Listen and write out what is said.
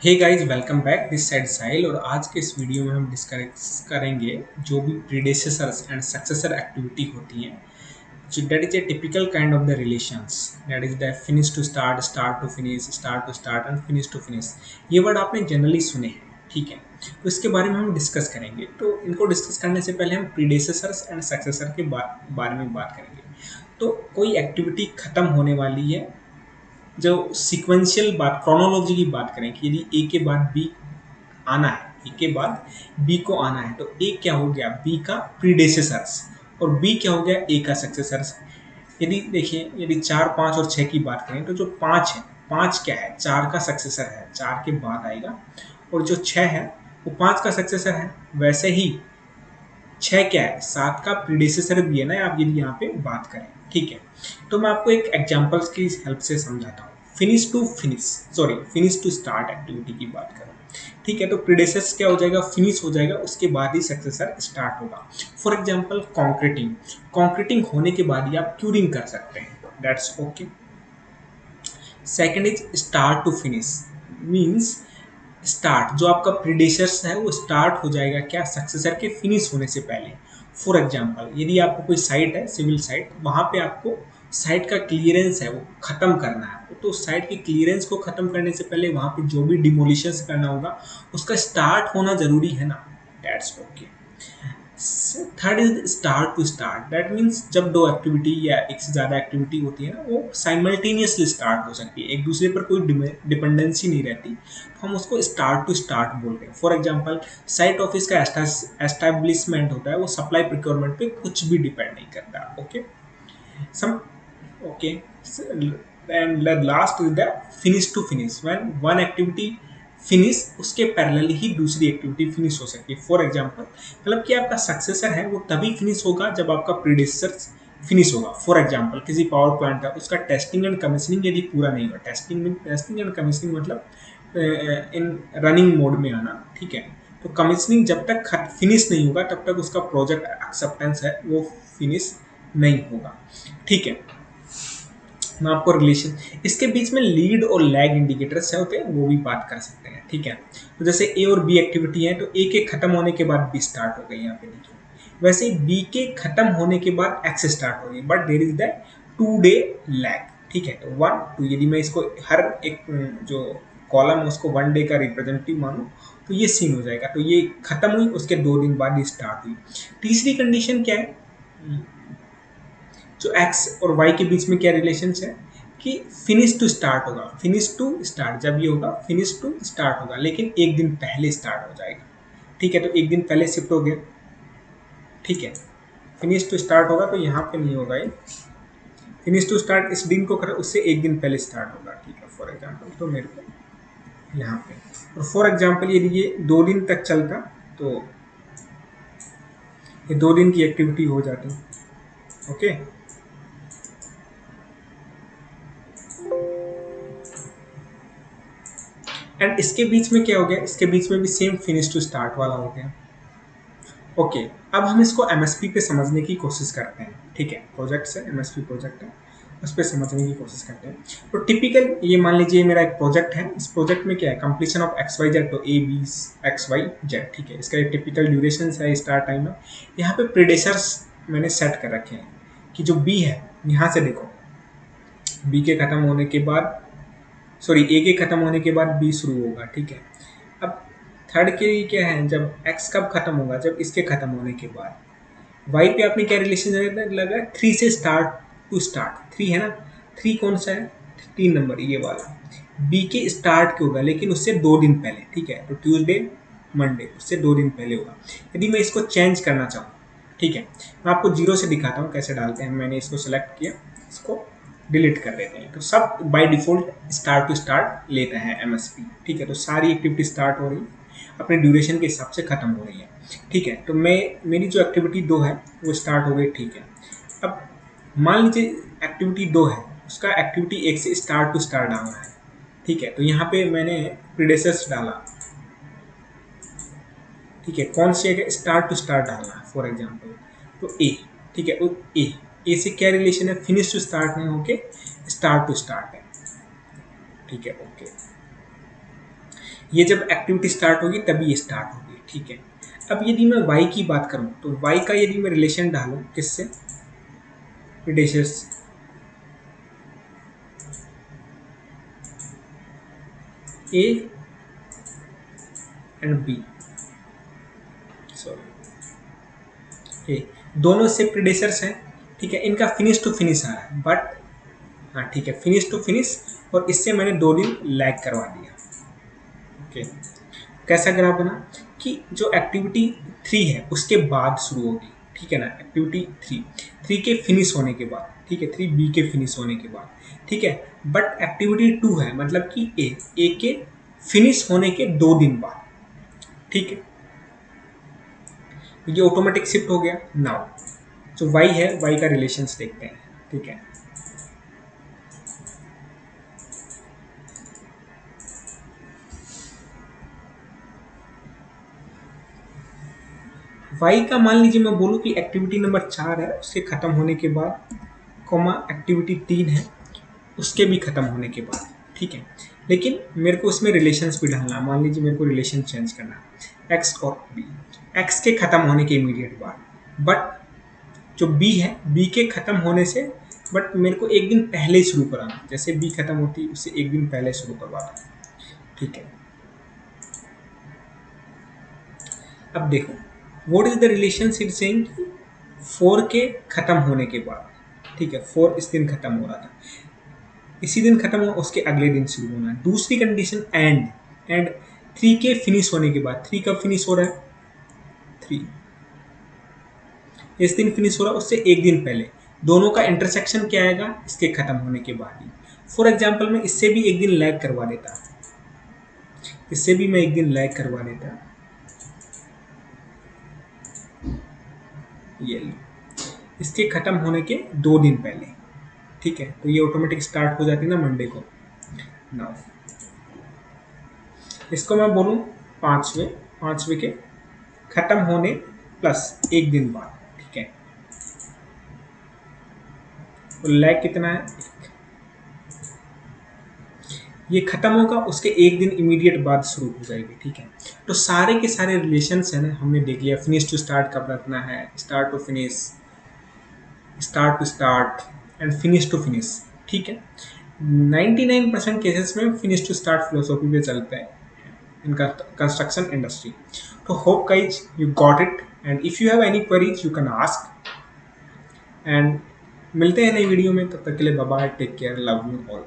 Hey guys, welcome back. This side Sahil और आज के इस वीडियो में हम डिस्कस करेंगे जो भी प्रीडेसेसर्स एंड सक्सेसर एक्टिविटी होती हैं। So that is a typical kind of the relations. That is the finish to start, start to start and finish to finish. ये वर्ड आपने जनरली सुने हैं, ठीक है। तो इसके बारे में हम डिस्कस करेंगे। तो इनको डिस्कस करने से पहले हम प्रीडेसेसर्स एंड सक्सेसर के बारे में बात करेंगे। तो कोई एक्टिविटी खत्म होने वाली है, जो सीक्वेंशियल बात, क्रोनोलॉजी की बात करें कि यदि ए के बाद बी आना है, ए के बाद बी को आना है, तो ए क्या हो गया, बी का प्रीडेसेसर्स, और बी क्या हो गया, ए का सक्सेसर्स। यदि देखिए, यदि 4, 5 और 6 की बात करें तो जो 5 है, 5 क्या है, 4 का सक्सेसर है, 4 के बाद आएगा। और जो 6 है वो 5 का सक्सेसर है। वैसे ही 6 क्या है, 7 का प्रीडेसेसर भी है ना, आप यदि यहाँ पे बात करें, ठीक है। तो मैं आपको एक एग्जांपल्स की हेल्प से समझाता हूँ। फिनिश टू स्टार्ट एक्टिविटी की बात करें, ठीक है। तो प्रीडेसेस क्या हो जाएगा, फिनिश हो जाएगा, उसके बाद ही सक्सेसर स्टार्ट होगा। फॉर एग्जांपल कॉन्क्रीटिंग, कॉन्क्रीटिंग होने के बाद ही आप क्यूरिंग कर सकते हैं, that's okay. Second is start to finish, means start, जो आपका प्रीडेसेस है वो स्टार्ट हो जाएगा क्या, सक्सेसर के फिनिश होने से पहले। फॉर एग्जांपल यदि आपको कोई साइट है, सिविल साइट, वहाँ पे आपको साइट का क्लियरेंस है वो खत्म करना है, तो साइट के क्लियरेंस को खत्म करने से पहले वहाँ पे जो भी डिमोलिशंस करना होगा उसका स्टार्ट होना जरूरी है ना, that's okay. Third is start to start, that means जब दो एक्टिविटी या एक से ज़्यादा एक्टिविटी होती है ना, वो साइमल्टेनियसली स्टार्ट हो सकती है, एक दूसरे पर कोई डिपेंडेंसी नहीं रहती, तो हम उसको स्टार्ट टू स्टार्ट बोलते हैं। फॉर एग्जाम्पल साइट ऑफिस का एस्टैब्लिशमेंट होता है, वो सप्लाई प्रिक्योरमेंट पे कुछ भी डिपेंड नहीं करता, okay. Some okay. And last is the finish to finish, when one activity finish, उसके पैरेलल ही दूसरी एक्टिविटी फिनिश हो सकती है। फॉर एग्जांपल मतलब कि आपका सक्सेसर है वो तभी फिनिश होगा जब आपका प्रीडेसेसर फिनिश होगा। फॉर एग्जांपल किसी पावर प्लांट का उसका टेस्टिंग एंड कमीशनिंग यदि पूरा नहीं हुआ, टेस्टिंग एंड कमीशनिंग मतलब इन रनिंग मोड में आना, ठीक है। तो कमीशनिंग जब तक फिनिश नहीं होगा तब तक उसका प्रोजेक्ट एक्सेप्टेंस है वो फिनिश नहीं होगा, ठीक है। मैं आपको रिलेशन, इसके बीच में लीड और लैग इंडिकेटर्स होते हैं, वो भी बात कर सकते हैं, ठीक है। तो जैसे ए और बी एक्टिविटी है, तो ए के खत्म होने के बाद बी स्टार्ट हो गई, यहाँ पे देखिए। वैसे ही बी के खत्म होने के बाद एक्स स्टार्ट हो गई, but there is the 2 day lag, ठीक है। तो 1 2, यदि मैं इसको हर एक जो कॉलम है उसको 1 डे का रिप्रेजेंटेटिव मानूं, तो ये सीन हो जाएगा। तो ये खत्म हुई, उसके 2 दिन बाद ये स्टार्ट हुई। तीसरी कंडीशन क्या है, जो x और y के बीच में क्या रिलेशन है कि फिनिश टू स्टार्ट होगा, फिनिश टू स्टार्ट, जब ये होगा फिनिश टू स्टार्ट होगा, लेकिन एक दिन पहले स्टार्ट हो जाएगा, ठीक है। तो एक दिन पहले शिफ्ट हो गया, ठीक है। फिनिश टू स्टार्ट होगा तो यहाँ पे नहीं होगा ये, फिनिश टू स्टार्ट इस दिन को कर, उससे एक दिन पहले स्टार्ट होगा, ठीक है। फॉर एग्जाम्पल तो मेरे को यहाँ पे, और फॉर एग्जाम्पल यदि ये 2 दिन तक चलता तो ये 2 दिन की एक्टिविटी हो जाती, ओके। एंड इसके बीच में क्या हो गया, इसके बीच में भी सेम फिनिश टू स्टार्ट वाला हो गया, ओके। अब हम इसको एमएसपी पे समझने की कोशिश करते हैं, ठीक है। प्रोजेक्ट से एमएसपी प्रोजेक्ट है, उस पर समझने की कोशिश करते हैं। तो टिपिकल ये मान लीजिए मेरा एक प्रोजेक्ट है, इस प्रोजेक्ट में क्या है, completion of X Y Z, तो A B X Y Z, ठीक है। इसका एक टिपिकल ड्यूरेशन है, स्टार्ट टाइम है। यहाँ पे प्रीडेसर्स मैंने सेट कर रखे हैं कि जो बी है, यहाँ से देखो, बी के खत्म होने के बाद, सॉरी ए के खत्म होने के बाद बी शुरू होगा, ठीक है। अब थर्ड के लिए क्या है, जब एक्स कब खत्म होगा, जब इसके खत्म होने के बाद। वाई पे आपने क्या रिलेशन लगा, 3 से स्टार्ट टू स्टार्ट, 3 है ना, 3 कौन सा है, 3 नंबर ये वाला। बी के स्टार्ट के होगा लेकिन उससे 2 दिन पहले, ठीक है। तो ट्यूसडे मंडे, उससे 2 दिन पहले होगा। यदि मैं इसको चेंज करना चाहूँ, ठीक है, मैं आपको 0 से दिखाता हूँ कैसे डालते हैं। मैंने इसको सेलेक्ट किया, इसको डिलीट कर देते हैं, तो सब by default start to start लेते हैं एमएसपी, ठीक है। तो सारी एक्टिविटी स्टार्ट हो रही है, अपने ड्यूरेशन के हिसाब से खत्म हो रही है, ठीक है। तो मेरी जो एक्टिविटी 2 है वो स्टार्ट हो गई, ठीक है। अब मान लीजिए एक्टिविटी 2 है, उसका एक्टिविटी 1 से स्टार्ट टू स्टार्ट डालना है, ठीक है। तो यहाँ पे मैंने प्रीडेसेस डाला, ठीक है। कौन सी है, स्टार्ट टू स्टार्ट डालना है, फॉर एग्जाम्पल तो ए, ठीक है। ए से क्या रिलेशन है, फिनिश टू स्टार्ट नहीं होके स्टार्ट टू स्टार्ट है, ठीक है, ओके। ये जब एक्टिविटी स्टार्ट होगी तभी ये स्टार्ट होगी, ठीक है। अब यदि मैं y की बात करूं तो y का यदि मैं रिलेशन डालूं किससे, प्रीडेसेस A एंड B, सॉरी ए, दोनों से प्रीडेसर्स हैं, ठीक है। इनका फिनिश टू फिनिश आ रहा है, बट हाँ ठीक है, फिनिश टू फिनिश, और इससे मैंने 2 दिन लैग करवा दिया, ओके। कैसा ग्राफ बना कि जो एक्टिविटी 3 है उसके बाद शुरू होगी, ठीक है ना, एक्टिविटी 3 के फिनिश होने के बाद, ठीक है, 3B के फिनिश होने के बाद, ठीक है। बट एक्टिविटी 2 है, मतलब कि ए के फिनिश होने के 2 दिन बाद, ठीक है। ये ऑटोमेटिक शिफ्ट हो गया। नाउ जो y है, y का रिलेशंस देखते हैं, ठीक है। y का मान लीजिए मैं बोलूँ कि एक्टिविटी नंबर 4 है उसके खत्म होने के बाद, कॉमा एक्टिविटी 3 है उसके भी खत्म होने के बाद, ठीक है। लेकिन मेरे को उसमें रिलेशंस भी डालना, मान लीजिए मेरे को रिलेशन चेंज करना है x और b, x के खत्म होने के इमीडिएट बाद, बट जो b है b के खत्म होने से, बट मेरे को एक दिन पहले शुरू कराना, जैसे b खत्म होती है उससे एक दिन पहले शुरू करवाना, ठीक है। अब देखो what is the relation it saying, 4 के खत्म होने के बाद, ठीक है, 4 इस दिन खत्म हो रहा था, इसी दिन खत्म हुआ उसके अगले दिन शुरू होना है। दूसरी कंडीशन एंड 3 के फिनिश होने के बाद, 3 कब फिनिश हो रहा है, 3 इस दिन फिनिश हो रहा है उससे एक दिन पहले, दोनों का इंटरसेक्शन क्या आएगा, इसके खत्म होने के बाद ही। फॉर एग्जाम्पल मैं इससे भी एक दिन लैग करवा देता, इससे भी मैं एक दिन लैग करवा देता, ये इसके खत्म होने के 2 दिन पहले, ठीक है। तो ये ऑटोमेटिक स्टार्ट हो जाती ना मंडे को। नाउ इसको मैं बोलूँ पांचवे के खत्म होने प्लस एक दिन बाद, ठीक है। तो लैग कितना है, ये खत्म होगा उसके एक दिन इमीडिएट बाद शुरू हो जाएगी, ठीक है। तो सारे के सारे रिलेशंस है ना हमने देख लिया, फिनिश टू स्टार्ट कब रखना है, start to finish, start to start and finish to finish, ठीक है। 99% केसेस में फिनिश टू स्टार्ट फिलोसॉफी पे चलते हैं in construction industry. So hope guys you got it, and if you have any queries you can ask, and मिलते हैं नई video में, तब तक के लिए bye bye, take care, love you all.